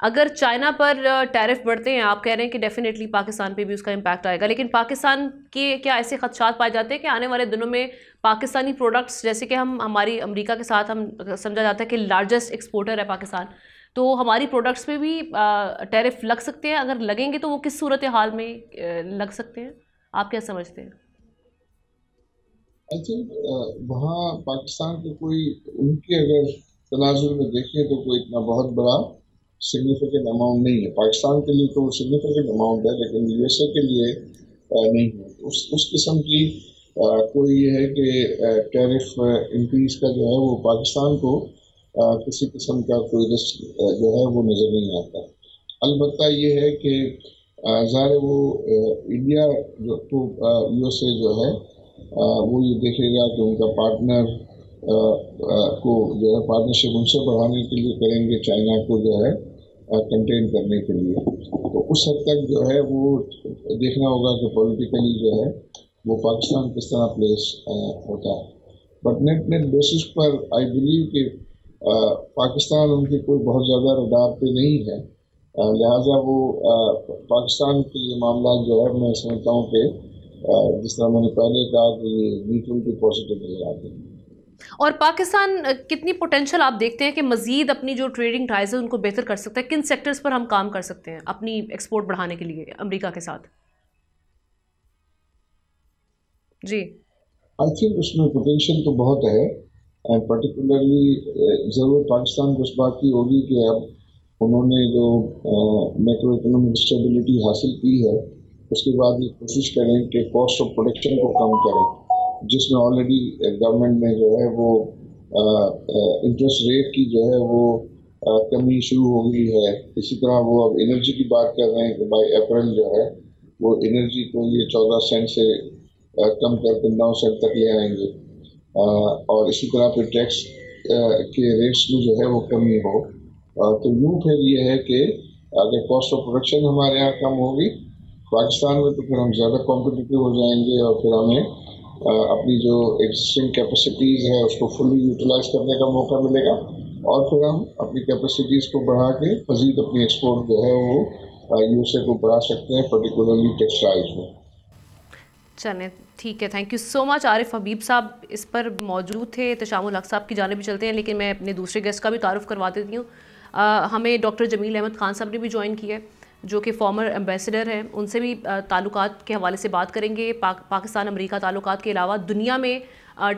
اگر چائنا پر ٹیرف بڑھتے ہیں، آپ کہہ رہے ہیں کہ ڈیفینیٹلی پاکستان پہ بھی اس کا امپیکٹ آئے گا، لیکن پاکستان کے کیا ایسے خدشات پائے جاتے ہیں کہ آنے والے دنوں میں پاکستانی پروڈکٹس، جیسے کہ ہماری امریکہ کے ساتھ ہم سمجھا جاتا ہے کہ لارجسٹ ایکسپورٹر ہے پاکستان، تو ہماری پروڈکٹس پہ بھی ٹیرف لگ سکتے ہیں؟ اگر لگیں گے تو وہ کس صورتحال میں لگ سکتے ہیں؟ آپ کیا سمجھتے ہیں؟ آئی تھنک وہاں پاکستان کے کوئی ان کے اگر تناظر میں دیکھیں تو کوئی اتنا بہت بڑا سگنیفیکنٹ اماؤنٹ نہیں ہے. پاکستان کے لیے تو سگنیفیکنٹ اماؤنٹ ہے لیکن یو ایس اے کے لیے نہیں ہے. اس قسم کی کوئی یہ ہے کہ ٹیرف انکریز کا جو ہے وہ پاکستان کو کسی قسم کا کوئی رسک جو ہے وہ نظر نہیں آتا. البتہ یہ ہے کہ ظاہر وہ انڈیا جو تو یو ایس اے جو ہے وہ یہ دیکھے گا کہ ان کا پارٹنر کو جو ہے پارٹنرشپ ان سے بڑھانے کے لیے کریں گے، چائنا کو جو ہے کنٹین کرنے کے لیے. تو اس حد تک جو ہے وہ دیکھنا ہوگا کہ پولیٹیکلی جو ہے وہ پاکستان کس طرح پلیس ہوتا ہے. بٹ نیٹ بیسس پر آئی بلیو کہ پاکستان ان کے کوئی بہت زیادہ رڈار پہ نہیں ہے، لہٰذا وہ پاکستان کے یہ معاملات جو ہے میں سمجھتا ہوں کہ جس طرح میں نے پہلے کہا کہ یہ نیوٹرل ٹو پازیٹیو نظر آتے ہیں. اور پاکستان کتنی پوٹینشیل آپ دیکھتے ہیں کہ مزید اپنی جو ٹریڈنگ ٹائز ہے ان کو بہتر کر سکتا ہے؟ کن سیکٹرز پر ہم کام کر سکتے ہیں اپنی ایکسپورٹ بڑھانے کے لیے امریکہ کے ساتھ؟ جی آئی تھنک اس میں پوٹینشیل تو بہت ہے، اینڈ پرٹیکولرلی ضرورت پاکستان کو اس بات کی ہوگی کہ اب انہوں نے جو میکرو اکنامک اسٹیبلٹی حاصل کی ہے اس کے بعد یہ کوشش کریں کہ کاسٹ آف پروڈکشن کو کم کریں، جس میں آلریڈی گورنمنٹ نے جو ہے وہ انٹرسٹ ریٹ کی جو ہے وہ کمی شروع ہو گئی ہے. اسی طرح وہ اب انرجی کی بات کر رہے ہیں کہ بائی اپریل جو ہے وہ انرجی کو یہ 14 سینٹ سے کم کر کے 9 سینٹ تک لے آئیں گے، اور اسی طرح پھر ٹیکس کے ریٹس میں جو ہے وہ کمی ہو. تو یوں پھر یہ ہے کہ اگر کاسٹ آف پروڈکشن ہمارے یہاں کم ہوگی پاکستان میں تو پھر ہم زیادہ کمپٹیٹیو ہو جائیں گے، اور پھر ہمیں اپنی جو ایگزسٹنگ کیپیسٹیز ہے اس کو فلی یوٹیلائز کرنے کا موقع ملے گا، اور پھر ہم اپنی کیپیسٹیز کو بڑھا کے مزید اپنی ایکسپورٹ جو ہے وہ یو ایس اے کو بڑھا سکتے ہیں، پرٹیکولرلی ٹیکسٹائلز میں. چلیں ٹھیک ہے، تھینک یو سو مچ. عارف حبیب صاحب اس پر موجود تھے. احتشام الحق صاحب کی جانب بھی چلتے ہیں، لیکن میں اپنے دوسرے گیسٹ کا بھی تعارف کروا دیتی ہوں. ہمیں ڈاکٹر جمیل احمد خان صاحب نے بھی جوائن کیا ہے، جو کہ فارمر ایمبیسڈر ہیں. ان سے بھی تعلقات کے حوالے سے بات کریں گے. پاکستان امریکہ تعلقات کے علاوہ دنیا میں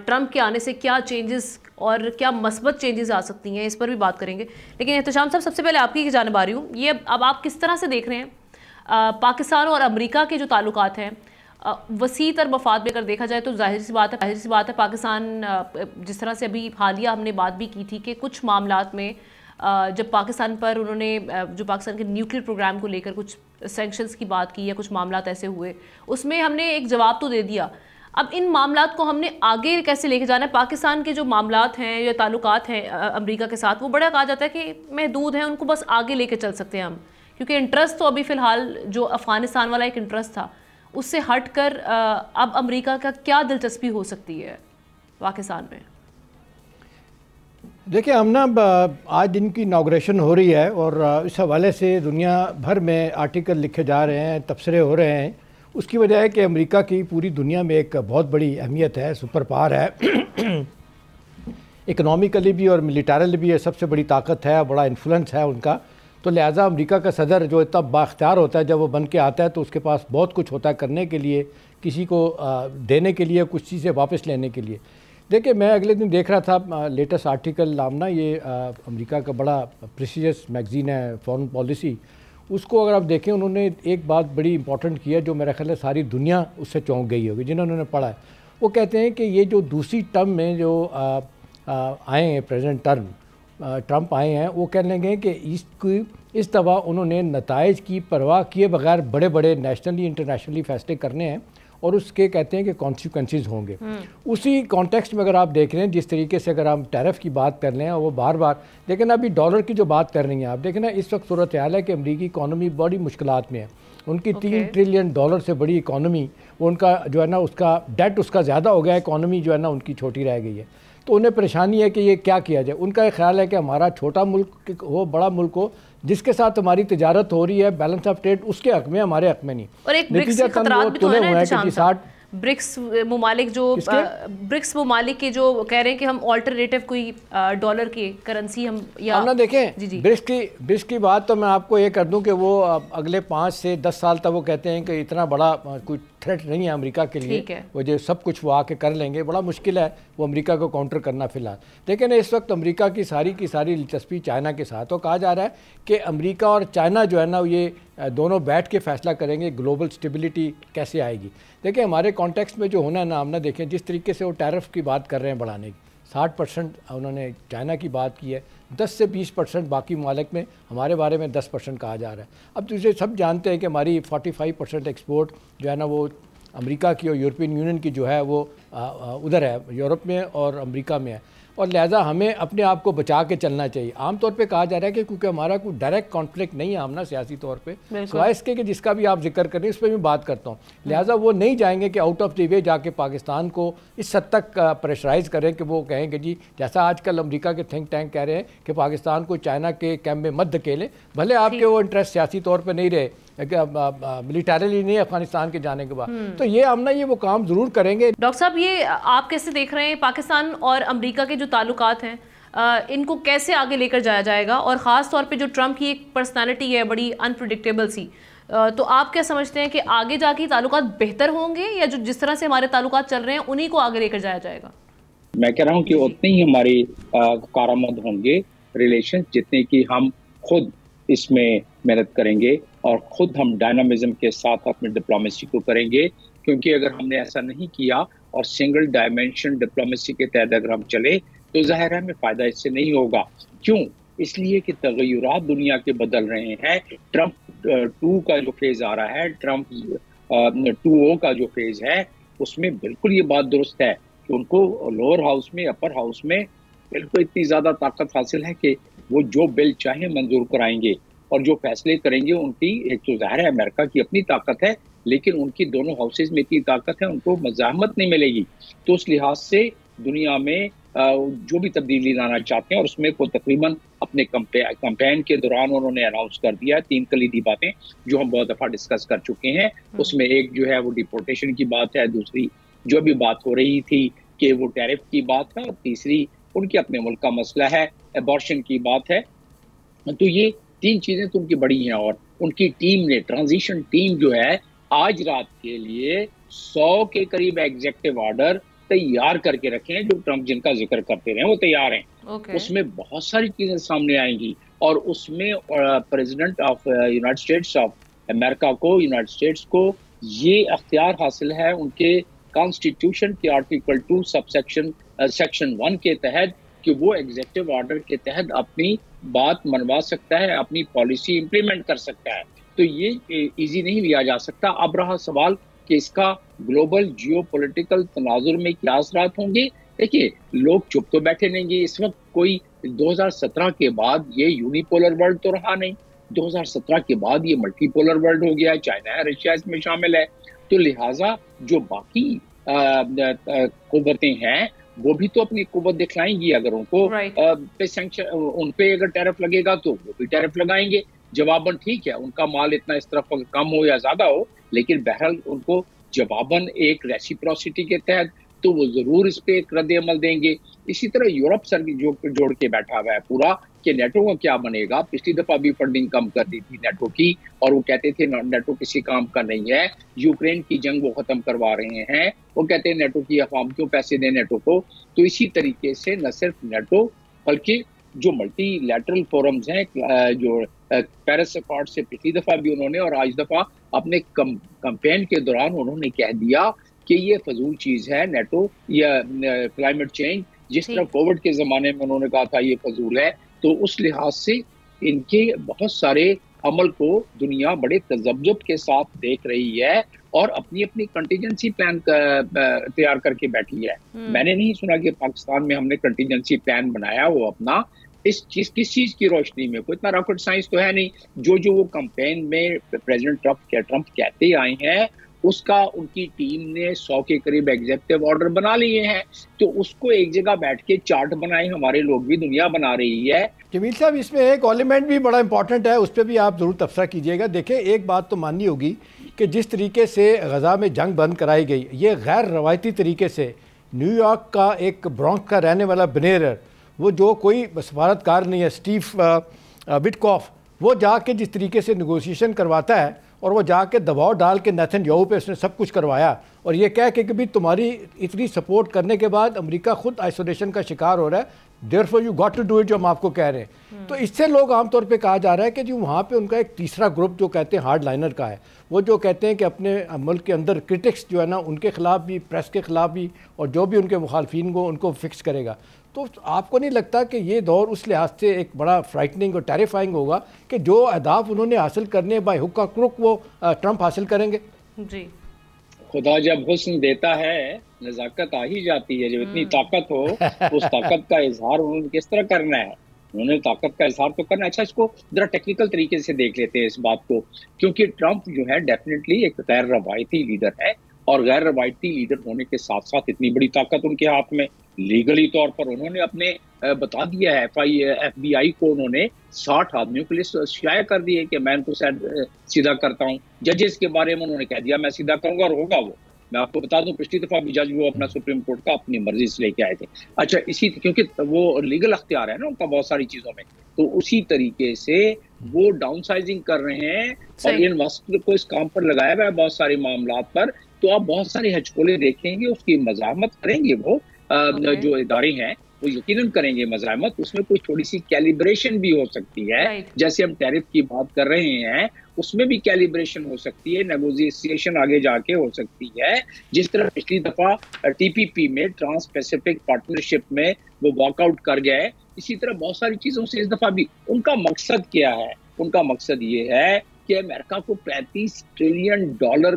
ٹرمپ کے آنے سے کیا چینجز اور کیا مثبت چینجز آ سکتی ہیں، اس پر بھی بات کریں گے. لیکن احتشام صاحب، سب سے پہلے آپ کی جانب آ رہی ہوں. یہ اب آپ کس طرح سے دیکھ رہے ہیں پاکستان اور امریکہ کے جو تعلقات ہیں وسیع تر مفاد میں؟ اگر دیکھا جائے تو ظاہر سی بات ہے پاکستان، جس طرح سے ابھی حالیہ ہم نے بات بھی کی تھی کہ کچھ معاملات میں جب پاکستان پر انہوں نے جو پاکستان کے نیوکلیئر پروگرام کو لے کر کچھ سینکشنز کی بات کی یا کچھ معاملات ایسے ہوئے، اس میں ہم نے ایک جواب تو دے دیا. اب ان معاملات کو ہم نے آگے کیسے لے کے جانا ہے؟ پاکستان کے جو معاملات ہیں یا تعلقات ہیں امریکہ کے ساتھ، وہ بڑا کہا جاتا ہے کہ محدود ہیں، ان کو بس آگے لے کے چل سکتے ہیں ہم، کیونکہ انٹرسٹ تو ابھی فی الحال جو افغانستان والا ایک انٹرسٹ تھا اس سے ہٹ کر اب امریکہ کا کیا دلچسپی ہو سکتی ہے پاکستان میں؟ دیکھیں، ہم نا آج ان کی اناگوریشن ہو رہی ہے اور اس حوالے سے دنیا بھر میں آرٹیکل لکھے جا رہے ہیں، تبصرے ہو رہے ہیں. اس کی وجہ ہے کہ امریکہ کی پوری دنیا میں ایک بہت بڑی اہمیت ہے، سپر پاور ہے، اکنامیکلی بھی اور ملیٹرلی بھی یہ سب سے بڑی طاقت ہے، بڑا انفلوئنس ہے ان کا. تو لہٰذا امریکہ کا صدر جو اتنا بااختیار ہوتا ہے، جب وہ بن کے آتا ہے تو اس کے پاس بہت کچھ ہوتا ہے کرنے کے لیے، کسی کو دینے کے لیے، کچھ چیزیں واپس لینے کے لیے. دیکھیں، میں اگلے دن دیکھ رہا تھا لیٹسٹ آرٹیکل آمنا، یہ امریکہ کا بڑا پریسٹیجس میگزین ہے فارن پالیسی. اس کو اگر آپ دیکھیں، انہوں نے ایک بات بڑی امپورٹنٹ کی ہے جو میرا خیال ہے ساری دنیا اس سے چونک گئی ہوگی جنہوں نے پڑھا ہے. وہ کہتے ہیں کہ یہ جو دوسری ٹرم میں جو آئے ہیں پریزیڈنٹ ٹرمپ آئے ہیں، وہ کہنے لگے کہ اس دفعہ انہوں نے نتائج کی پرواہ کیے بغیر بڑے بڑے نیشنلی انٹرنیشنلی فیصلے کرنے ہیں، اور اس کے کہتے ہیں کہ کانسیکوینسز ہوں گے. اسی کانٹیکسٹ میں اگر آپ دیکھ رہے ہیں، جس طریقے سے اگر ہم ٹیرف کی بات کر لیں، وہ بار بار لیکن ابھی ڈالر کی جو بات کر رہی ہیں آپ دیکھیں نا، اس وقت صورتحال ہے کہ امریکی اکانومی بڑی مشکلات میں ہے. ان کی $3 ٹریلین سے بڑی اکانومی، وہ ان کا جو ہے نا اس کا ڈیٹ اس کا زیادہ ہو گیا ہے، اکانومی جو ہے نا ان کی چھوٹی رہ گئی ہے. تو انہیں پریشانی ہے کہ یہ کیا کیا جائے. ان کا یہ خیال ہے کہ ہمارا چھوٹا ملک ہو بڑا ملک ہو جس کے ساتھ ہماری تجارت ہو رہی ہے بیلنس آف ٹریڈ اس کے حق میں ہمارے حق میں نہیں. اور ایک برکس کے خطرات بھی تو ہے نا احتشام صاحب, برکس ممالک جو برکس ممالک کے جو کہہ رہے ہیں کہ ہم آلٹرنیٹیو کوئی ڈالر کی کرنسی ہم یا نہ دیکھیں. برکس کی بات تو میں آپ کو یہ کر دوں کہ وہ اگلے 5 سے 10 سال تک وہ کہتے ہیں کہ اتنا بڑا کوئی تھریٹ نہیں ہے امریکہ کے لیے, وہ جو سب کچھ وہ آ کے کر لیں گے. بڑا مشکل ہے وہ امریکہ کو کاؤنٹر کرنا فی الحال. لیکن اس وقت امریکہ کی ساری دلچسپی چائنا کے ساتھ, اور کہا جا رہا ہے کہ امریکہ اور چائنا جو ہے نا یہ دونوں بیٹھ کے فیصلہ کریں گے گلوبل سٹیبلٹی کیسے آئے گی. دیکھیں ہمارے کانٹیکسٹ میں جو ہونا ہے نا, ہم نہ دیکھیں جس طریقے سے وہ ٹیرف کی بات کر رہے ہیں بڑھانے کی, 60% انہوں نے چائنا کی بات کی ہے, 10 سے 20% باقی ممالک میں, ہمارے بارے میں 10% کہا جا رہا ہے. اب دوسرے سب جانتے ہیں کہ ہماری 45% ایکسپورٹ جو ہے نا وہ امریکہ کی اور یورپین یونین کی جو ہے وہ ادھر ہے, یورپ میں اور امریکہ میں ہے, اور لہٰذا ہمیں اپنے آپ کو بچا کے چلنا چاہیے. عام طور پہ کہا جا رہا ہے کہ کیونکہ ہمارا کوئی ڈائریکٹ کانفلکٹ نہیں ہے آمنا سیاسی طور پہ, سوائے اس کے کہ جس کا بھی آپ ذکر کر رہے ہیں اس پہ میں بات کرتا ہوں, لہٰذا وہ نہیں جائیں گے کہ آؤٹ آف دی وے جا کے پاکستان کو اس حد تک پریشرائز کریں کہ وہ کہیں کہ جی جیسا آج کل امریکہ کے تھنک ٹینک کہہ رہے ہیں کہ پاکستان کو چائنا کے کیمپ میں مت دھکیلیں. بھلے آپ کے وہ انٹرسٹ سیاسی طور پہ نہیں رہے, ملیٹریلی نہیں افغانستان کے جانے کے بعد, تو یہ آمنا یہ وہ کام ضرور کریں گے. ڈاکٹر صاحب یہ آپ کیسے دیکھ رہے ہیں پاکستان اور امریکہ کے جو تعلقات ہیں ان کو کیسے آگے لے کر جایا جائے گا, اور خاص طور پہ جو ٹرمپ کی ایک پرسنالٹی ہے بڑی انپریڈکٹیبل سی, تو آپ کیا سمجھتے ہیں کہ آگے جا کے تعلقات بہتر ہوں گے یا جو جس طرح سے ہمارے تعلقات چل رہے ہیں انہی کو آگے لے کر جایا جائے گا؟ میں کہہ رہا ہوں کہ اتنے ہی ہماری کارآمد ہوں گے ریلیشن جتنے کی ہم خود اس میں محنت کریں گے اور خود ہم ڈائنامزم کے ساتھ اپنے ڈپلومیسی کو کریں گے. کیونکہ اگر ہم نے ایسا نہیں کیا اور سنگل ڈائمینشن ڈپلومیسی کے تحت اگر ہم چلے تو ظاہر ہے ہمیں فائدہ اس سے نہیں ہوگا. کیوں؟ اس لیے کہ تغیرات دنیا کے بدل رہے ہیں. ٹرمپ 2 کا جو فیز آ رہا ہے, ٹرمپ 2.0 کا جو فیز ہے, اس میں بالکل یہ بات درست ہے کہ ان کو لوور ہاؤس میں اپر ہاؤس میں بالکل اتنی زیادہ طاقت حاصل ہے کہ وہ جو بل چاہیں منظور کرائیں گے اور جو فیصلے کریں گے. ان کی ایک تو ظاہر ہے امریکہ کی اپنی طاقت ہے, لیکن ان کی دونوں ہاؤسز میں اتنی طاقت ہے ان کو مزاحمت نہیں ملے گی. تو اس لحاظ سے دنیا میں جو بھی تبدیلی لانا چاہتے ہیں, اور اس میں کو تقریباً اپنے کمپین کے دوران انہوں نے اناؤنس کر دیا 3 کلیدی باتیں جو ہم بہت دفعہ ڈسکس کر چکے ہیں. اس میں ایک جو ہے وہ ڈیپورٹیشن کی بات ہے, دوسری جو بھی بات ہو رہی تھی کہ وہ ٹیرف کی بات ہے, اور تیسری ان کے اپنے ملک کا مسئلہ ہے, ایبارشن کی بات ہے. تو یہ 3 چیزیں تو ان کی بڑی ہیں, اور ان کی ٹیم نے ٹرانزیشن ٹیم جو ہے آج رات کے لیے 100 کے قریب ایگزیکٹو آرڈر تیار کر کے رکھے ہیں جو ٹرمپ جن کا ذکر کرتے رہے وہ تیار ہیں. اس میں بہت ساری چیزیں سامنے آئیں گی, اور اس میں president of United States of America کو, یونائٹڈ اسٹیٹس کو یہ اختیار حاصل ہے ان کے کانسٹیٹیوشن کے آرٹیکل 2 سیکشن 1 کے تحت کہ وہ ایگزیکٹو آرڈر کے تحت اپنی بات منوا سکتا ہے, اپنی پالیسی امپلیمنٹ کر سکتا ہے. تو یہ ایزی نہیں لیا جا سکتا. اب رہا سوال کہ اس کا گلوبل جیو پولیٹیکل تناظر میں کیا اثرات ہوں گے. دیکھیے لوگ چپ تو بیٹھے نہیں گے. اس وقت کوئی 2017 کے بعد یہ یونیپولر ورلڈ تو رہا نہیں, 2017 کے بعد یہ ملٹی پولر ورلڈ ہو گیا ہے, چائنا ہے, رشیا اس میں شامل ہے. تو لہٰذا جو باقی قوتیں ہیں وہ بھی تو اپنی قوت دکھلائیں گی. اگر ان کو ان پہ اگر ٹیرف لگے گا تو وہ بھی ٹیرف لگائیں گے. جواباً ٹھیک ہے ان کا مال اتنا اس طرف کم ہو یا زیادہ ہو, لیکن بہرحال ان کو جواباً ایک ریسیپروسٹی کے تحت تو وہ ضرور اس پہ ایک رد عمل دیں گے. اسی طرح یورپ سر جوڑ کے بیٹھا ہوا ہے پورا کہ نیٹو کا کیا بنے گا. پچھلی دفعہ بھی فنڈنگ کم کر دی تھی نیٹو کی, اور وہ کہتے تھے نیٹو کسی کام کا نہیں ہے, یوکرین کی جنگ وہ ختم کروا رہے ہیں, وہ کہتے ہیں نیٹو کی عوام کیوں پیسے دیں نیٹو کو. تو اسی طریقے سے نہ صرف نیٹو بلکہ جو ملٹی لیٹرل فورمز ہیں, جو پیرس ایکارڈ سے پچھلی دفعہ بھی انہوں نے اور آج دفعہ اپنے کمپین کے دوران انہوں نے کہہ دیا کہ یہ فضول چیز ہے نیٹو یا کلائمیٹ چینج, جس طرح کووڈ کے زمانے میں انہوں نے کہا تھا یہ فضول ہے. تو اس لحاظ سے ان کے بہت سارے عمل کو دنیا بڑے تذبذب کے ساتھ دیکھ رہی ہے اور اپنی اپنی کنٹینجنسی پلان تیار کر کے بیٹھی ہے. میں نے نہیں سنا کہ پاکستان میں ہم نے کنٹینجنسی پلان بنایا وہ اپنا کس چیز کی روشنی میں. کوئی اتنا راکٹ سائنس تو ہے نہیں. جو وہ کمپین میں پریزیڈنٹ ٹرمپ کہتے آئے ہیں اس کا ان کی ٹیم نے 100 کے قریب ایگزیکٹو آرڈر بنا لیے ہیں، تو اس کو ایک جگہ بیٹھ کے چارٹ بنائیں، ہمارے لوگ بھی دنیا بنا رہی ہے۔ جمیل صاحب اس میں ایک ایلیمنٹ بھی بڑا امپورٹنٹ ہے، اس پہ بھی آپ ضرور تبصرہ کیجئے گا۔ دیکھیں ایک بات تو ماننی ہوگی کہ جس طریقے سے غزہ میں جنگ بند کرائی گئی، یہ غیر روایتی طریقے سے نیو یارک کا ایک برونکس کا رہنے والا بنیرر، وہ جو کوئی سفارتکار نہیں ہے، اسٹیو وٹکوف، وہ جا کے جس طریقے سے نیگوسیشن کرواتا ہے اور وہ جا کے دباؤ ڈال کے نیتن یاہو پہ اس نے سب کچھ کروایا، اور یہ کہہ کے کہ بھی تمہاری اتنی سپورٹ کرنے کے بعد امریکہ خود آئسولیشن کا شکار ہو رہا ہے، therefore you got to do it، جو ہم آپ کو کہہ رہے ہیں۔ تو اس سے لوگ عام طور پہ کہا جا رہا ہے کہ جو وہاں پہ ان کا ایک تیسرا گروپ جو کہتے ہیں ہارڈ لائنر کا ہے، وہ جو کہتے ہیں کہ اپنے ملک کے اندر کرٹکس جو ہے نا ان کے خلاف بھی، پریس کے خلاف بھی، اور جو بھی ان کے مخالفین کو ان کو فکس کرے گا۔ تو آپ کو نہیں لگتا کہ یہ دور اس لحاظ سے ایک بڑا فرائٹننگ اور ٹیریفائنگ ہوگا کہ جو اہداف انہوں نے حاصل کرنے بائی ہک اور کروک وہ ٹرمپ حاصل کریں گے؟ جی خدا جب حسن دیتا ہے نزاکت آ ہی جاتی ہے، جب اتنی طاقت ہو اس طاقت کا اظہار انہوں نے کس طرح کرنا ہے، انہوں نے طاقت کا اظہار تو کرنا ہے۔ اچھا اس کو ذرا ٹیکنیکل طریقے سے دیکھ لیتے ہیں اس بات کو، کیونکہ ٹرمپ جو ہے ڈیفینیٹلی ایک غیر روایتی لیڈر ہے، اور غیر روایتی لیڈر ہونے کے ساتھ ساتھ اتنی بڑی طاقت ان کے ہاتھ میں، لیگلی طور پر انہوں نے اپنے بتا دیا ہے ایف بی آئی کو، انہوں نے 60 آدمیوں کی لسٹ شائع کر دی ہے کہ میں ان کو سیدھا کرتا ہوں۔ ججز کے بارے میں انہوں نے کہہ دیا میں سیدھا کروں گا، اور ہوگا وہ۔ میں آپ کو بتا دوں پچھلی دفعہ بھی جج وہ اپنا سپریم کورٹ کا اپنی مرضی سے لے کے آئے تھے۔ اچھا اسی کیونکہ وہ لیگل اختیار ہے نا ان کا بہت ساری چیزوں میں، تو اسی طریقے سے وہ ڈاؤن سائزنگ کر رہے ہیں اور ان وقت کو اس کام پر لگایا ہوا ہے بہت سارے معاملات پر۔ تو آپ بہت سارے ہچکولے دیکھیں گے، اس کی مزاحمت کریں گے وہ جو ادارے ہیں، وہ یقیناً کریں گے مزاحمت۔ اس میں کوئی تھوڑی سی کیلیبریشن بھی ہو سکتی ہے، جیسے ہم ٹیرف کی بات کر رہے ہیں اس میں بھی کیلیبریشن ہو سکتی ہے، نیگوزیشن آگے جا کے ہو سکتی ہے۔ جس طرح پچھلی دفعہ ٹی پی پی میں ٹرانس پیسیفک پارٹنرشپ میں وہ واک آؤٹ کر گئے، اسی طرح بہت ساری چیزوں سے اس دفعہ بھی ان کا مقصد کیا ہے؟ ان کا مقصد یہ ہے کہ امریکہ کو $35 ٹریلین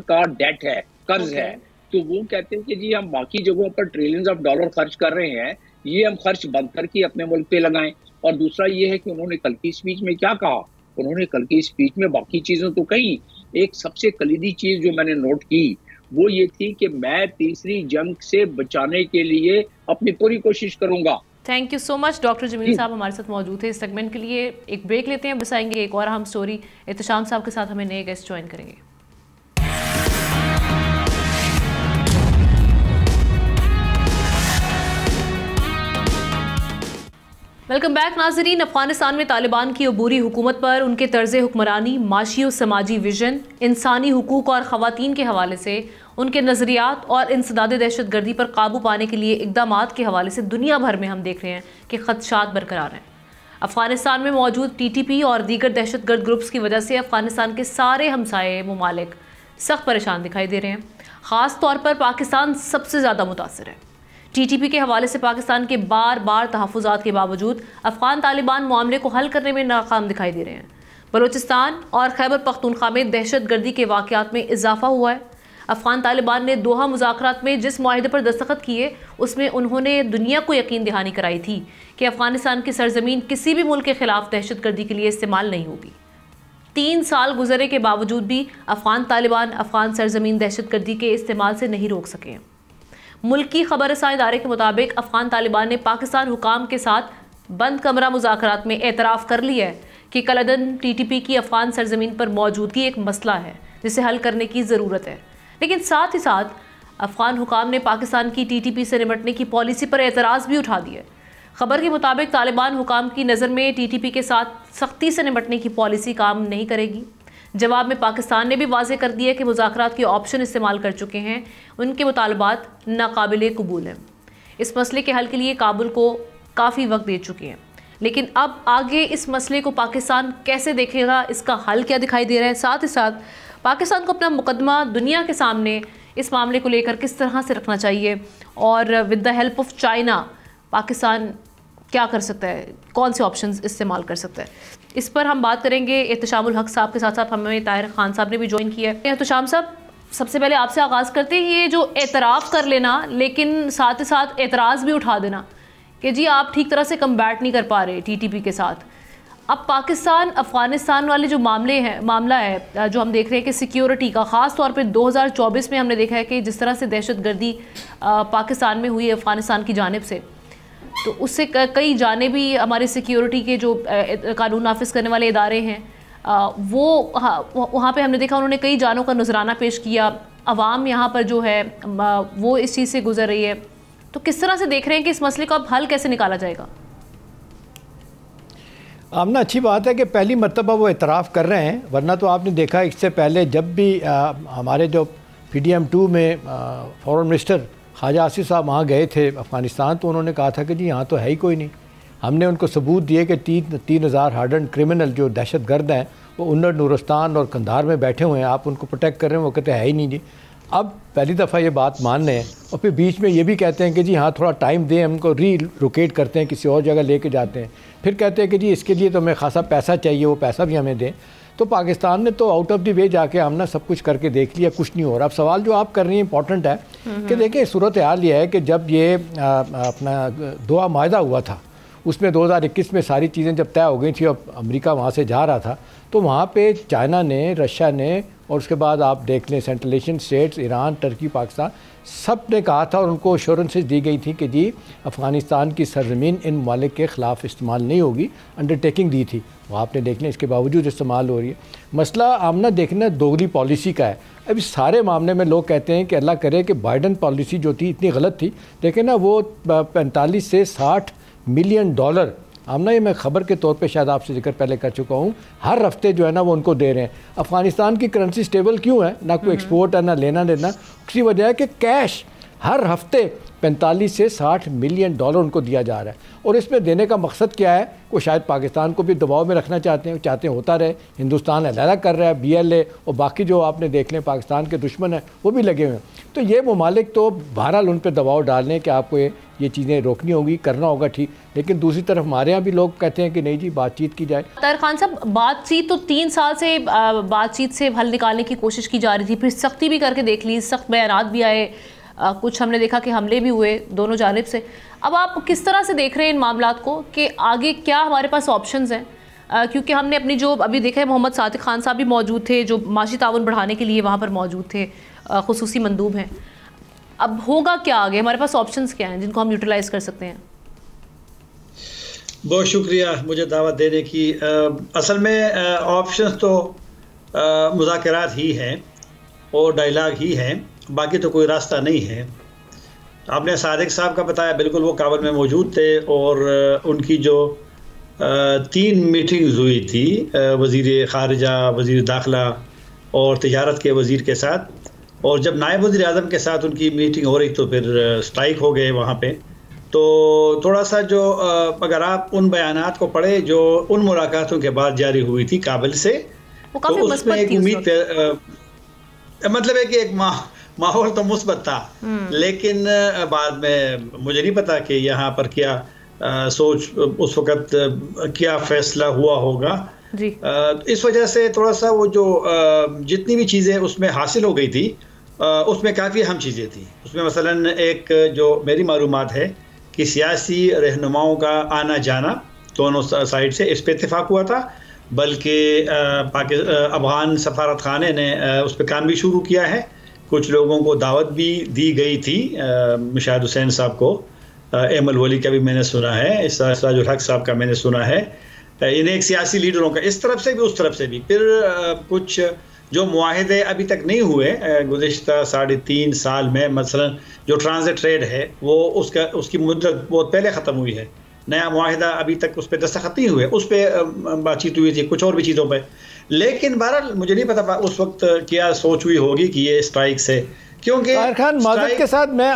کا ڈیٹ ہے، قرض ہے، تو وہ کہتے ہیں کہ جی ہم باقی جگہوں پر ٹریلینز آف ڈالر خرچ کر رہے ہیں، یہ ہم خرچ بند کر کے اپنے ملک پہ لگائیں۔ اور دوسرا یہ ہے کہ انہوں نے کل کی اسپیچ میں کیا کہا، انہوں نے کل کی اسپیچ میں باقی چیزوں تو کہیں، ایک سب سے کلیدی چیز جو میں نے نوٹ کی وہ یہ تھی کہ میں تیسری جنگ سے بچانے کے لیے اپنی پوری کوشش کروں گا۔ Thank you so much doctor Jameel صاحب ہمارے ساتھ موجود تھے اس سیگمنٹ کے لیے۔ ایک بریک لیتے ہیں، بس آئیں گے ایک اور اہم سٹوری احتشام صاحب کے ساتھ، ہمیں نئے گیسٹ جوائن کریں گے۔ ویلکم بیک ناظرین۔ افغانستان میں طالبان کی عبوری حکومت پر ان کے طرز حکمرانی، معاشی و سماجی ویژن، انسانی حقوق اور خواتین کے حوالے سے ان کے نظریات اور انسداد دہشت گردی پر قابو پانے کے لیے اقدامات کے حوالے سے دنیا بھر میں ہم دیکھ رہے ہیں کہ خدشات برقرار ہیں۔ افغانستان میں موجود ٹی ٹی پی اور دیگر دہشت گرد گروپس کی وجہ سے افغانستان کے سارے ہمسائے ممالک سخت پریشان دکھائی دے رہے ہیں، خاص طور پر پاکستان سب سے زیادہ متاثر ہے۔ ٹی ٹی پی کے حوالے سے پاکستان کے بار بار تحفظات کے باوجود افغان طالبان معاملے کو حل کرنے میں ناکام دکھائی دے رہے ہیں۔ بلوچستان اور خیبر پختونخوا میں دہشت گردی کے واقعات میں اضافہ ہوا ہے۔ افغان طالبان نے دوحہ مذاکرات میں جس معاہدے پر دستخط کیے اس میں انہوں نے دنیا کو یقین دہانی کرائی تھی کہ افغانستان کی سرزمین کسی بھی ملک کے خلاف دہشت گردی کے لیے استعمال نہیں ہوگی۔ 3 سال گزرے کے باوجود بھی افغان طالبان افغان سرزمین دہشت گردی کے استعمال سے نہیں روک سکے۔ ملکی خبر رساں ادارے کے مطابق افغان طالبان نے پاکستان حکام کے ساتھ بند کمرہ مذاکرات میں اعتراف کر لیا ہے کہ کلدن ٹی ٹی پی کی افغان سرزمین پر موجودگی ایک مسئلہ ہے جسے حل کرنے کی ضرورت ہے، لیکن ساتھ ہی ساتھ افغان حکام نے پاکستان کی ٹی ٹی پی سے نمٹنے کی پالیسی پر اعتراض بھی اٹھا دیا ہے۔ خبر کے مطابق طالبان حکام کی نظر میں ٹی ٹی پی کے ساتھ سختی سے نمٹنے کی پالیسی کام نہیں کرے گی۔ جواب میں پاکستان نے بھی واضح کر دیا کہ مذاکرات کے آپشن استعمال کر چکے ہیں، ان کے مطالبات ناقابل قبول ہیں۔ اس مسئلے کے حل کے لیے کابل کو کافی وقت دے چکے ہیں، لیکن اب آگے اس مسئلے کو پاکستان کیسے دیکھے گا، اس کا حل کیا دکھائی دے رہا ہے، ساتھ ہی ساتھ پاکستان کو اپنا مقدمہ دنیا کے سامنے اس معاملے کو لے کر کس طرح سے رکھنا چاہیے، اور with the help of China Pakistan کیا کر سکتا ہے، کون سے آپشنز استعمال کر سکتا ہے، اس پر ہم بات کریں گے احتشام الحق صاحب کے ساتھ ساتھ ہمیں طاہر خان صاحب نے بھی جوائن کیا ہے۔ احتشام صاحب، سب سے پہلے آپ سے آغاز کرتے ہیں، یہ جو اعتراف کر لینا لیکن ساتھ ہی ساتھ اعتراض بھی اٹھا دینا کہ جی آپ ٹھیک طرح سے کمبیٹ نہیں کر پا رہے ٹی ٹی پی کے ساتھ، اب پاکستان افغانستان والے جو معاملہ ہے جو ہم دیکھ رہے ہیں کہ سیکیورٹی کا، خاص طور پہ 2024 میں ہم نے دیکھا ہے کہ جس طرح سے دہشت گردی پاکستان میں ہوئی ہے افغانستان کی جانب سے، تو اس سے کئی جانبی ہمارے سیکیورٹی کے جو قانون نافذ کرنے والے ادارے ہیں وہ وہاں پہ ہم نے دیکھا انہوں نے کئی جانوں کا نذرانہ پیش کیا. عوام یہاں پر جو ہے وہ اس چیز سے گزر رہی ہے. تو کس طرح سے دیکھ رہے ہیں کہ اس مسئلے کا اب حل کیسے نکالا جائے گا؟ آمنہ اچھی بات ہے کہ پہلی مرتبہ وہ اعتراف کر رہے ہیں، ورنہ تو آپ نے دیکھا اس سے پہلے جب بھی ہمارے جو PDM2 میں فورن منسٹر خواجہ آصف صاحب وہاں گئے تھے افغانستان، تو انہوں نے کہا تھا کہ جی یہاں تو ہے ہی کوئی نہیں. ہم نے ان کو ثبوت دیے کہ 3000 ہارڈنڈ کرمنل جو دہشت گرد ہیں وہ انر نورستان اور قندھار میں بیٹھے ہوئے ہیں، آپ ان کو پروٹیکٹ کر رہے ہیں، وہ کہتے ہیں ہی نہیں جی. اب پہلی دفعہ یہ بات مان رہے ہیں اور پھر بیچ میں یہ بھی کہتے ہیں کہ جی ہاں تھوڑا ٹائم دیں، ہم کو ری لوکیٹ کرتے ہیں، کسی اور جگہ لے کے جاتے ہیں. پھر کہتے ہیں کہ جی اس کے لیے تو ہمیں خاصا پیسہ چاہیے، وہ پیسہ بھی ہمیں دیں. تو پاکستان نے تو آؤٹ آف دی وے جا کے ہم نے سب کچھ کر کے دیکھ لیا، کچھ نہیں ہو رہا. اب سوال جو آپ کر رہی ہیں امپورٹنٹ ہے کہ دیکھیں صورتحال یہ ہے کہ جب یہ اپنا دوحہ معاہدہ ہوا تھا، اس میں 2021 میں ساری چیزیں جب طے ہو گئی تھیں اور امریکہ وہاں سے جا رہا تھا، تو وہاں پہ چائنا نے، رشیا نے، اور اس کے بعد آپ دیکھ لیں سینٹرل ایشین اسٹیٹس، ایران، ترکی، پاکستان، سب نے کہا تھا اور ان کو ایشورنسز دی گئی تھی کہ جی افغانستان کی سرزمین ان ممالک کے خلاف استعمال نہیں ہوگی، انڈرٹیکنگ دی تھی. وہ آپ نے دیکھ لیں اس کے باوجود استعمال ہو رہی ہے. مسئلہ آمنہ دیکھنا دوگلی پالیسی کا ہے. اب اس سارے معاملے میں لوگ کہتے ہیں کہ اللہ کرے کہ بائیڈن پالیسی جو تھی اتنی غلط تھی، دیکھیں نا وہ 45 سے 60 ملین ڈالر، آمنہ یہ میں خبر کے طور پہ شاید آپ سے ذکر پہلے کر چکا ہوں، ہر ہفتے جو ہے نا وہ ان کو دے رہے ہیں. افغانستان کی کرنسی سٹیبل کیوں ہے؟ نہ کوئی ایکسپورٹ ہے، نہ لینا دینا. اسی وجہ ہے کہ کیش ہر ہفتے 45 سے 60 ملین ڈالر ان کو دیا جا رہا ہے. اور اس میں دینے کا مقصد کیا ہے؟ وہ شاید پاکستان کو بھی دباؤ میں رکھنا چاہتے ہیں ہوتا رہے. ہندوستان علیحدہ کر رہا ہے، BLA اور باقی جو آپ نے دیکھ لیں پاکستان کے دشمن ہیں وہ بھی لگے ہوئے ہیں. تو یہ ممالک تو بہرحال ان پہ دباؤ ڈالنے کہ آپ کو یہ چیزیں روکنی ہوگی، کرنا ہوگا ٹھیک، لیکن دوسری طرف ہمارے یہاں بھی لوگ کہتے ہیں کہ نہیں جی بات چیت کی جائے. طاہر خان صاحب، بات چیت تو 3 سال سے بات چیت سے حل نکالنے کی کوشش کی جا رہی تھی، پھر سختی بھی کر کے دیکھ لی، سخت بیانات بھی آئے، کچھ ہم نے دیکھا کہ حملے بھی ہوئے دونوں جانب سے. اب آپ کس طرح سے دیکھ رہے ہیں ان معاملات کو کہ آگے کیا ہمارے پاس آپشنز ہیں؟ کیونکہ ہم نے اپنی جو ابھی دیکھا ہے محمد صادق خان صاحب بھی موجود تھے جو معاشی تعاون بڑھانے کے لیے وہاں پر موجود تھے، خصوصی مندوب ہیں. اب ہوگا کیا آگے؟ ہمارے پاس آپشنز کیا ہیں جن کو ہم یوٹیلائز کر سکتے ہیں؟ بہت شکریہ مجھے دعوت دینے کی. اصل میں آپشنز تو مذاکرات ہی ہیں اور ڈائیلاگ ہی ہیں، باقی تو کوئی راستہ نہیں ہے. آپ نے صادق صاحب کا بتایا، بالکل وہ کابل میں موجود تھے اور ان کی جو 3 میٹنگز ہوئی تھی وزیر خارجہ، وزیر داخلہ اور تجارت کے وزیر کے ساتھ، اور جب نائب وزیر اعظم کے ساتھ ان کی میٹنگ ہو رہی تو پھر اسٹرائک ہو گئے وہاں پہ. تو تھوڑا سا جو اگر آپ ان بیانات کو پڑھیں جو ان ملاقاتوں کے بعد جاری ہوئی تھی کابل سے، تو اس میں ایک امید مطلب ہے کہ ایک ماحول تو مثبت تھا، لیکن بعد میں مجھے نہیں پتا کہ یہاں پر کیا سوچ اس وقت کیا فیصلہ ہوا ہوگا. اس وجہ سے تھوڑا سا وہ جو جتنی بھی چیزیں اس میں حاصل ہو گئی تھی اس میں کافی اہم چیزیں تھیں. اس میں مثلاً ایک جو میری معلومات ہے کہ سیاسی رہنماؤں کا آنا جانا دونوں سائڈ سے اس پہ اتفاق ہوا تھا، بلکہ افغان سفارت خانے نے اس پہ کام بھی شروع کیا ہے. کچھ لوگوں کو دعوت بھی دی گئی تھی، مشاہد حسین صاحب کو، احمد ولی کا بھی میں نے سنا ہے، سراج الحق صاحب کا میں نے سنا ہے، انہیں ایک سیاسی لیڈروں کا اس طرف سے بھی اس طرف سے بھی. پھر کچھ جو معاہدے ابھی تک نہیں ہوئے گزشتہ 3.5 سال میں، مثلا جو ٹرانزٹ ٹریڈ ہے وہ اس کی مدت بہت پہلے ختم ہوئی ہے، نیا معاہدہ ابھی تک اس پہ دستخط نہیں ہوئے، اس پہ بات چیت ہوئی تھی کچھ اور بھی چیزوں پہ. لیکن بہرحال مجھے نہیں پتا اس وقت کیا سوچ ہوئی ہوگی کہ یہ اسٹرائک سے، کیونکہ طاہر خان معذرت کے ساتھ میں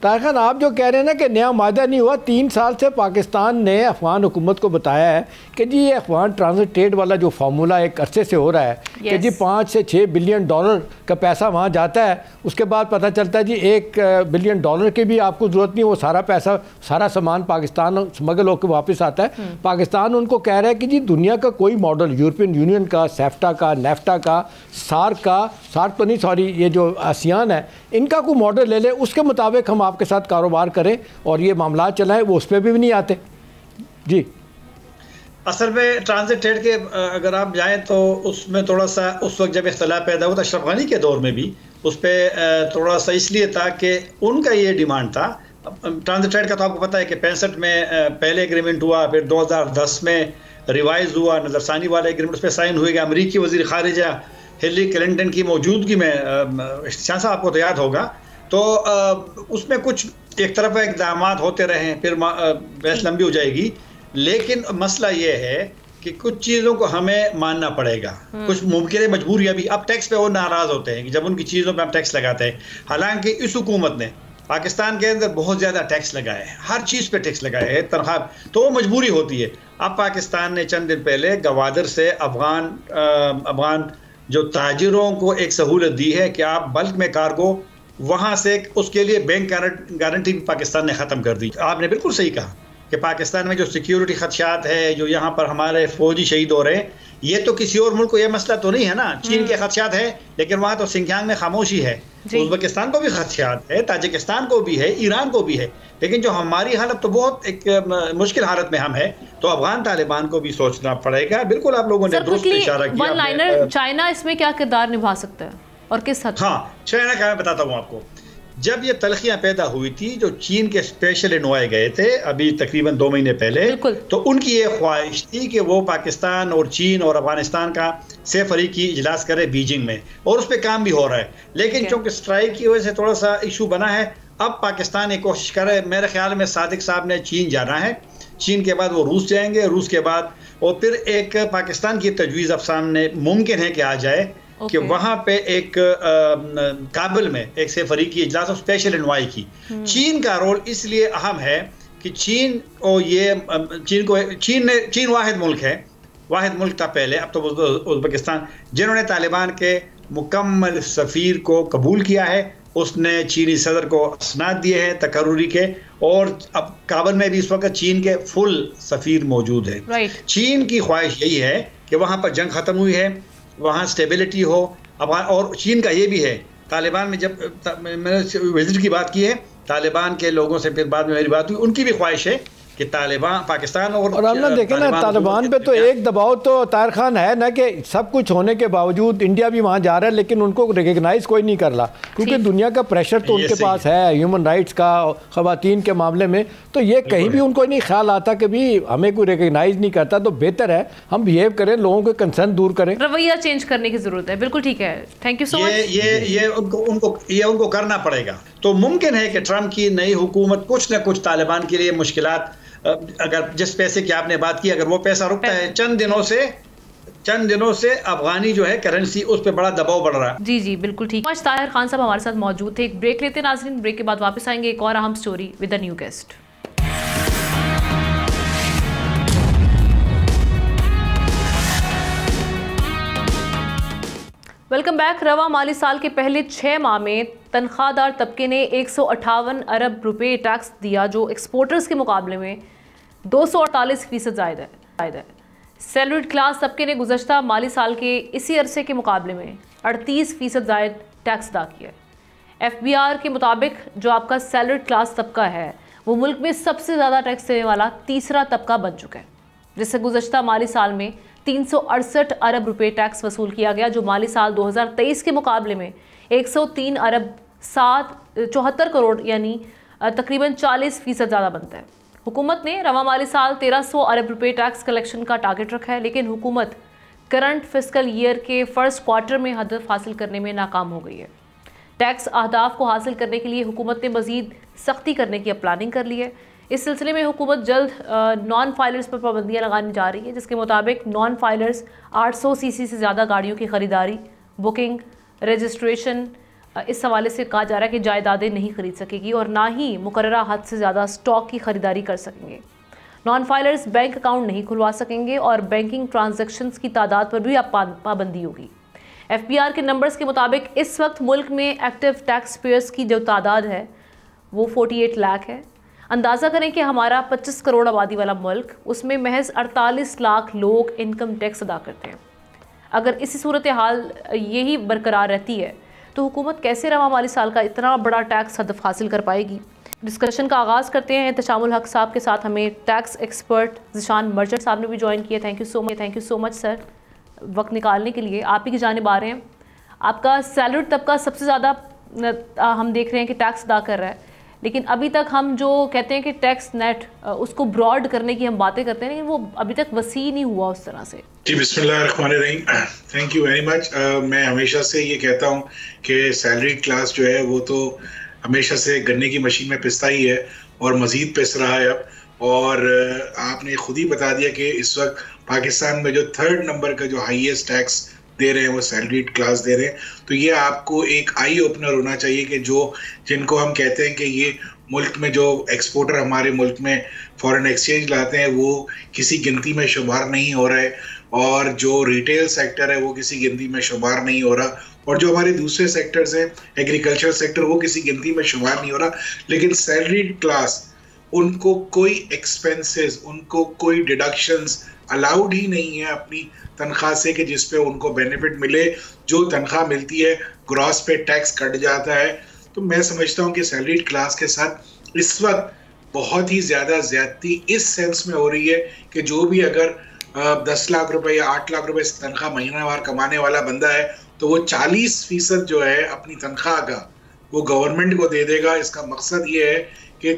طاہر خان آپ جو کہہ رہے ہیں نا کہ نیا معاہدہ نہیں ہوا، 3 سال سے پاکستان نے افغان حکومت کو بتایا ہے کہ جی یہ افغان ٹرانزٹ ٹریڈ والا جو فارمولا ایک عرصے سے ہو رہا ہے کہ جی 5 سے 6 بلین ڈالر کا پیسہ وہاں جاتا ہے، اس کے بعد پتہ چلتا ہے جی 1 بلین ڈالر کی بھی آپ کو ضرورت نہیں، وہ سارا پیسہ سارا سامان پاکستان اسمگل ہو کے واپس آتا ہے. پاکستان ان کو کہہ رہا ہے کہ جی دنیا کا کوئی ماڈل، یورپین یونین کا، سیفٹا کا، نیفٹا کا، سارک تو نہیں سوری یہ جو آسیان ہے، ان کا کوئی ماڈل لے لے، اس کے مطابق ہم آپ کے ساتھ کاروبار کریں اور یہ معاملات چلائیں. وہ اس پہ بھی نہیں آتے. جی اصل میں ٹرانزٹ ٹریڈ کے اگر آپ جائیں تو اس میں تھوڑا سا اس وقت جب اختلاف پیدا ہوا تھا اشرف غنی کے دور میں بھی اس پہ تھوڑا سا اس لیے تھا کہ ان کا یہ ڈیمانڈ تھا. ٹرانزٹ ٹریڈ کا تو آپ کو پتہ ہے کہ 65 میں پہلے ایگریمنٹ ہوا, پھر 2010 میں ریوائز ہوا, نظر ثانی والا ایگریمنٹ اس پہ سائن ہوئے گا. امریکی وزیر خارجہ ہلری کلنٹن کی موجودگی میں, شاہ صاحب آپ کو تو یاد ہوگا, تو اس میں کچھ ایک طرف اقدامات ہوتے رہے, پھر بحث لمبی ہو جائے گی. لیکن مسئلہ یہ ہے کہ کچھ چیزوں کو ہمیں ماننا پڑے گا, کچھ ممکن مجبوریاں بھی. اب ٹیکس پہ وہ ناراض ہوتے ہیں کہ جب ان کی چیزوں پہ ہم ٹیکس لگاتے ہیں, حالانکہ اس حکومت نے پاکستان کے اندر بہت زیادہ ٹیکس لگائے ہیں, ہر چیز پہ ٹیکس لگائے ہیں, تنخواہ, تو وہ مجبوری ہوتی ہے. اب پاکستان نے چند دن پہلے گوادر سے افغان جو تاجروں کو ایک سہولت دی ہے کہ آپ بلک میں کارگو وہاں سے, اس کے لیے بینک گارنٹی بھی پاکستان نے ختم کر دی. آپ نے بالکل صحیح کہا کہ پاکستان میں جو سیکیورٹی خدشات ہے, جو یہاں پر ہمارے فوجی شہید ہو رہے ہیں, یہ تو کسی اور ملک کو یہ مسئلہ تو نہیں ہے نا. چین کے خدشات ہے لیکن وہاں تو سنکیانگ میں خاموشی ہے. ازبکستان کو بھی خدشات ہے, تاجکستان کو بھی ہے, ایران کو بھی ہے, لیکن جو ہماری حالت تو بہت ایک مشکل حالت میں ہم ہے. تو افغان طالبان کو بھی سوچنا پڑے گا. بالکل آپ لوگوں نے درست اشارہ کیا. ون لائنر, چائنا اس میں کیا کردار نبھا سکتا ہے اور کس حد؟ ہاں, چائنا کا میں بتاتا ہوں آپ کو. جب یہ تلخیاں پیدا ہوئی تھی, جو چین کے اسپیشل انوائے گئے تھے ابھی تقریباً 2 مہینے پہلے, تو ان کی یہ خواہش تھی کہ وہ پاکستان اور چین اور افغانستان کا سہ فریقی اجلاس کرے بیجنگ میں, اور اس پہ کام بھی ہو رہا ہے. لیکن چونکہ اسٹرائک کی وجہ سے تھوڑا سا ایشو بنا ہے, اب پاکستان یہ کوشش کر رہے. میرے خیال میں صادق صاحب نے چین جانا ہے, چین کے بعد وہ روس جائیں گے, روس کے بعد اور پھر ایک پاکستان کی تجویز اب سامنے ممکن ہے کہ آ جائے کہ وہاں پہ ایک کابل میں ایک سہ فریقی اجلاس اور اسپیشل انوائی کی. چین کا رول اس لیے اہم ہے کہ چین واحد ملک ہے, واحد ملک تھا پہلے, اب تو ازبکستان, جنہوں نے طالبان کے مکمل سفیر کو قبول کیا ہے. اس نے چینی صدر کو اسناد دیے ہیں تقرری کے, اور اب کابل میں بھی اس وقت چین کے فل سفیر موجود ہے. چین کی خواہش یہی ہے کہ وہاں پر جنگ ختم ہوئی ہے, وہاں سٹیبلٹی ہو. اور چین کا یہ بھی ہے, طالبان میں جب میں نے وزٹ کی بات کی ہے, طالبان کے لوگوں سے پھر بعد میں میری بات ہوئی, ان کی بھی خواہش ہے کہ طالبان پاکستان اور اللہ دیکھیں نا, طالبان پہ تو ایک دباؤ تو طاہر خان ہے نا کہ سب کچھ ہونے کے باوجود انڈیا بھی وہاں جا رہا ہے, لیکن ان کو ریکگنائز کوئی نہیں کر رہا, کیونکہ دنیا کا پریشر تو ان کے پاس ہے ہیومن رائٹس کا, خواتین کے معاملے میں. تو یہ کہیں بھی ان کو نہیں خیال آتا کہ بھی ہمیں کوئی ریکگنائز نہیں کرتا, تو بہتر ہے ہم بیہیو کریں, لوگوں کے کنسرن دور کریں, رویہ چینج کرنے کی ضرورت ہے. بالکل ٹھیک ہے, تھینک یو سو مچ. یہ ان کو کرنا پڑے گا. تو ممکن ہے کہ ٹرمپ کی نئی حکومت کچھ نہ کچھ طالبان کے لیے مشکلات, اگر جس پیسے کی آپ نے بات کی, اگر وہ پیسہ رکتا ہے, چند دنوں سے افغانی جو ہے کرنسی, اس پہ بڑا دباؤ بڑھ رہا ہے. جی بالکل ٹھیک. طاہر خان صاحب ہمارے ساتھ موجود تھے. ایک بریک لیتے ہیں ناظرین, بریک کے بعد واپس آئیں گے ایک اور اہم story with a new guest. Welcome back. رواں مالی سال کے پہلے 6 ماہ میں تنخواہ دار طبقے نے 158 ارب روپے ٹیکس دیا, جو ایکسپورٹرز کے مقابلے میں 248% زائد ہے. سیلریڈ کلاس طبقے نے گزشتہ مالی سال کے اسی عرصے کے مقابلے میں 38% زائد ٹیکس ادا کیا. FBR کے مطابق جو آپ کا سیلریڈ کلاس طبقہ ہے وہ ملک میں سب سے زیادہ ٹیکس دینے والا تیسرا طبقہ بن چکا ہے, جس سے گزشتہ مالی سال میں 368 ارب روپے ٹیکس وصول کیا گیا, جو مالی سال 2023 کے مقابلے میں 103 ارب 74 کروڑ یعنی تقریباً 40% زیادہ بنتا ہے. حکومت نے رواں مالی سال 1300 ارب روپے ٹیکس کلیکشن کا ٹارگٹ رکھا ہے, لیکن حکومت کرنٹ فسکل ایئر کے فرسٹ کوارٹر میں ہدف حاصل کرنے میں ناکام ہو گئی ہے. ٹیکس اہداف کو حاصل کرنے کے لیے حکومت نے مزید سختی کرنے کی پلاننگ کر لی ہے. اس سلسلے میں حکومت جلد نان فائلرز پر پابندیاں لگانے جا رہی ہے, جس کے مطابق نان فائلرز 800 cc سے زیادہ گاڑیوں کی خریداری, بکنگ, رجسٹریشن, اس حوالے سے کہا جا رہا ہے کہ جائیدادیں نہیں خرید سکے گی اور نہ ہی مقررہ حد سے زیادہ سٹاک کی خریداری کر سکیں گے. نان فائلرز بینک اکاؤنٹ نہیں کھلوا سکیں گے اور بینکنگ ٹرانزیکشنز کی تعداد پر بھی پابندی ہوگی. FBR کے نمبرز کے مطابق اس وقت ملک میں ایکٹیو ٹیکس پیئرز کی جو تعداد ہے وہ 48 لاکھ ہے. اندازہ کریں کہ ہمارا 25 کروڑ آبادی والا ملک, اس میں محض 48 لاکھ لوگ انکم ٹیکس ادا کرتے ہیں. اگر اسی صورتحال یہی برقرار رہتی ہے تو حکومت کیسے رواں مالی سال کا اتنا بڑا ٹیکس ہدف حاصل کر پائے گی؟ ڈسکشن کا آغاز کرتے ہیں احتشام الحق صاحب کے ساتھ. ہمیں ٹیکس ایکسپرٹ ذیشان مرچنٹ صاحب نے بھی جوائن کیا. تھینک یو سو مچ سر وقت نکالنے کے لیے. آپ ہی کی جانب آ رہے ہیں. آپ کا سیلریڈ طبقہ سب سے زیادہ ہم دیکھ رہے ہیں کہ ٹیکس ادا کر رہا ہے, لیکن ابھی تک ہم جو کہتے ہیں کہ ٹیکس نیٹ اس کو براڈ کرنے کی ہم باتیں کرتے ہیں, لیکن وہ ابھی تک وسیع نہیں ہوا اس طرح سے. جی بسم اللہ الرحمن الرحیم. Thank you very much. میں ہمیشہ سے یہ کہتا ہوں کہ سیلریڈ کلاس جو ہے وہ تو ہمیشہ سے گنے کی مشین میں پستا ہی ہے اور مزید پس رہا ہے اب. اور آپ نے خود ہی بتا دیا کہ اس وقت پاکستان میں جو 3rd نمبر کا جو ہائیسٹ ٹیکس دے رہے ہیں وہ سیلریڈ کلاس دے رہے ہیں. تو یہ آپ کو ایک آئی اوپنر ہونا چاہیے کہ جن کو ہم کہتے ہیں کہ یہ ملک میں جو ایکسپورٹر ہمارے ملک میں فورن ایکسچینج لاتے ہیں وہ کسی گنتی میں شمار نہیں ہو رہے, اور جو ریٹیل سیکٹر ہے وہ کسی گنتی میں شمار نہیں ہو رہا, اور جو ہمارے دوسرے سیکٹرز ہیں ایگریکلچر سیکٹر وہ کسی گنتی میں شمار نہیں ہو رہا. لیکن سیلریڈ کلاس ان کو کوئی ایکسپینسز, ان کو کوئی ڈیڈکشنز الاؤڈ ہی نہیں ہے اپنی تنخواہ سے کہ جس پہ ان کو بینیفٹ ملے. جو تنخواہ ملتی ہے گراس پہ ٹیکس کٹ جاتا ہے. تو میں سمجھتا ہوں کہ سیلریڈ کلاس کے ساتھ اس وقت بہت ہی زیادہ زیادتی اس سینس میں ہو رہی ہے کہ جو بھی اگر 10 لاکھ روپے یا 8 لاکھ روپے تنخواہ مہینہ وار کمانے والا بندہ ہے تو وہ 40% جو ہے اپنی تنخواہ کا وہ گورنمنٹ کو دے دے گا. اس کا مقصد یہ ہے کہ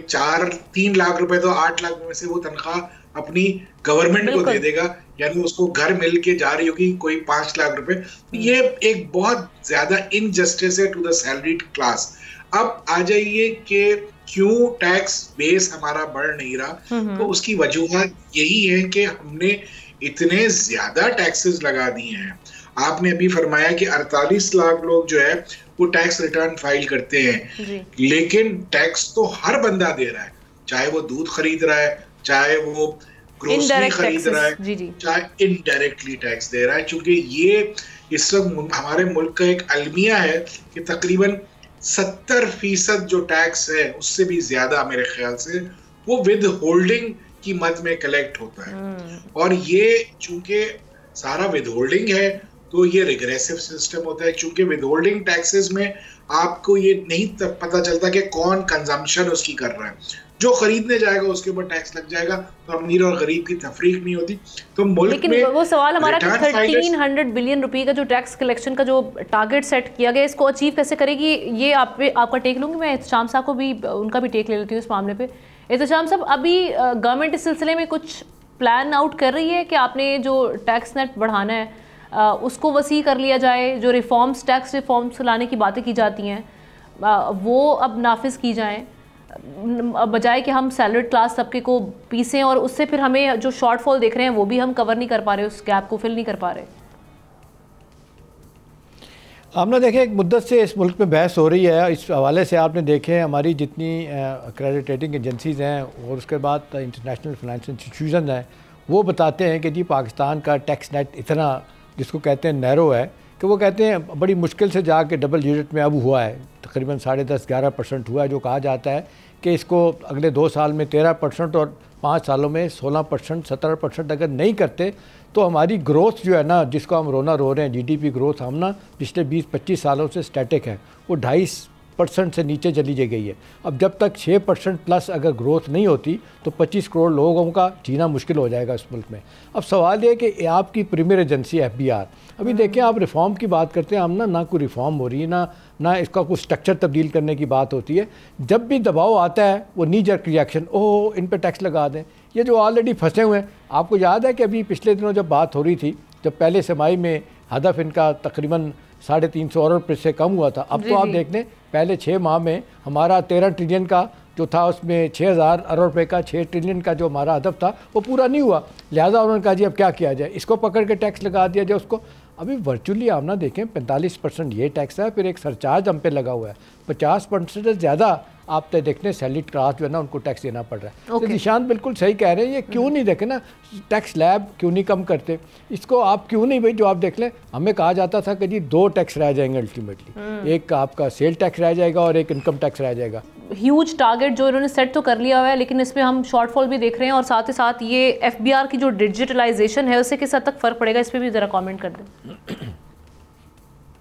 3 لاکھ روپے تو 8 لاکھ میں سے وہ تنخواہ اپنی گورنمنٹ کو دے دے گا, یعنی اس کو گھر مل کے جا رہی ہوگی کوئی 5 لاکھ روپے. یہ ایک بہت زیادہ انجسٹس ہے ٹو دا سیلریڈ کلاس. اب آ جائیے کہ کیوں ٹیکس بیس ہمارا بڑھ نہیں رہا, تو اس کی وجوہات یہی ہے کہ ہم نے اتنے زیادہ ٹیکسز لگا دیے ہیں. آپ نے ابھی فرمایا کہ 48 لاکھ لوگ جو ہے وہ ٹیکس ریٹرن فائل کرتے ہیں, لیکن ٹیکس تو ہر بندہ دے رہا ہے, چاہے وہ دودھ خرید رہا ہے, چاہے وہ گروسری خرید رہا ہے, چاہے انڈائریکٹلی ٹیکس دے رہا ہے. چونکہ یہ اس وقت ہمارے ملک کا ایک المیہ ہے کہ تقریباً 70% جو ٹیکس ہے اس سے بھی زیادہ میرے خیال سے وہ ود ہولڈنگ کی مد میں کلیکٹ ہوتا ہے. اور یہ چونکہ سارا ود ہولڈنگ ہے تو یہ ریگریسو سسٹم ہوتا ہے. چونکہ ود ہولڈنگ ٹیکسز میں آپ کو یہ نہیں پتہ چلتا کہ کون کنزمپشن اس کی کر رہا ہے. جو خریدنے جائے گا اس کے اوپر ٹیکس لگ جائے گا, تو امیر اور غریب کی تفریق نہیں ہوتی. تو ملک میں لیکن وہ سوال ہمارا کہ 1300 بلین روپے کا جو ٹیکس کلیکشن کا جو ٹارگٹ سیٹ کیا گیا اس کو اچیو کیسے کرے گی, یہ آپ کا ٹیک لوں گی. میں احتشام صاحب کو بھی ان کا بھی ٹیک لے لیتی ہوں اس معاملے پہ. احتشام صاحب, ابھی گورنمنٹ اس سلسلے میں کچھ پلان آؤٹ کر رہی ہے کہ آپ نے جو ٹیکس نیٹ بڑھانا ہے اس کو وسیع کر لیا جائے, جو ریفارمز ٹیکس ریفارمز لانے کی باتیں کی جاتی ہیں وہ اب نافذ کی جائیں, بجائے کہ ہم سیلریڈ کلاس طبقے کو پیسیں اور اس سے پھر ہمیں جو شارٹ فال دیکھ رہے ہیں وہ بھی ہم کور نہیں کر پا رہے, اس گیپ کو فل نہیں کر پا رہے. ہم نے دیکھیں ایک مدت سے اس ملک میں بحث ہو رہی ہے اس حوالے سے. آپ نے دیکھیں ہماری جتنی کریڈیٹنگ ایجنسیز ہیں اور اس کے بعد انٹرنیشنل فائنینشل انسٹیٹیوشنز ہیں وہ بتاتے ہیں کہ جی پاکستان کا ٹیکس نیٹ اتنا جس کو کہتے ہیں نیرو ہے کہ وہ کہتے ہیں بڑی مشکل سے جا کے ڈبل ڈیجٹ میں اب ہوا ہے, تقریباً 10.5-11% ہوا ہے. جو کہا جاتا ہے کہ اس کو اگلے 2 سال میں 13% اور 5 سالوں میں 16%, 17% اگر نہیں کرتے تو ہماری گروتھ جو ہے نا, جس کو ہم رونا رو رہے ہیں, GDP گروتھ ہم نا پچھلے 20-25 سالوں سے اسٹیٹک ہے, وہ 2.5% سے نیچے چلی گئی ہے. اب جب تک 6% پلس اگر گروتھ نہیں ہوتی تو 25 کروڑ لوگوں کا جینا مشکل ہو جائے گا اس ملک میں. اب سوال یہ کہ آپ کی پریمیئر ایجنسی FBR, ابھی دیکھیں آپ ریفارم کی بات کرتے ہیں, ہم نہ کوئی ریفارم ہو رہی ہے, نہ اس کا کوئی سٹرکچر تبدیل کرنے کی بات ہوتی ہے. جب بھی دباؤ آتا ہے وہ نی جرک ریئیکشن, ان پہ ٹیکس لگا دیں. یہ جو آلریڈی پھنسے ہوئے ہیں, آپ کو یاد ہے کہ ابھی پچھلے دنوں جب بات ہو رہی تھی, جب پہلے سمائی میں ہدف ان کا تقریباً 350 ارب سے کم ہوا تھا, اب تو آپ دیکھ لیں پہلے 6 ماہ میں ہمارا 13 ٹریلین کا جو تھا اس میں 6000 ارب روپے کا 6 ٹریلین کا جو ہمارا ہدف تھا وہ پورا نہیں ہوا. لہٰذا انہوں نے کہا جی اب کیا کیا جائے, اس کو پکڑ کے ٹیکس لگا دیا جائے اس کو. ابھی ورچولی آپ نہ دیکھیں 45% یہ ٹیکس ہے, پھر ایک سرچارج ہم پہ لگا ہوا ہے, 50% سے زیادہ آپ تے دیکھنے سیلریڈ کلاس جو ہے نا ان کو ٹیکس دینا پڑ رہا ہے. تو ذیشان بالکل صحیح کہہ رہے ہیں, یہ کیوں نہیں دیکھیں نا ٹیکس لیب کیوں نہیں کم کرتے اس کو, آپ کیوں نہیں بھائی جو آپ دیکھ لیں. ہمیں کہا جاتا تھا کہ جی 2 ٹیکس رہ جائیں گے الٹیمیٹلی, ایک آپ کا سیل ٹیکس رہ جائے گا اور ایک انکم ٹیکس رہ جائے گا. ہیوج ٹارگٹ جو انہوں نے سیٹ تو کر لیا ہوا ہے, لیکن اس میں ہم شارٹ فال بھی دیکھ رہے ہیں, اور ساتھ ہی ساتھ یہ FBR کی جو ڈیجیٹلائزیشن ہے اس سے کس حد تک فرق پڑے گا, اس پہ بھی ذرا کامنٹ کر دیں.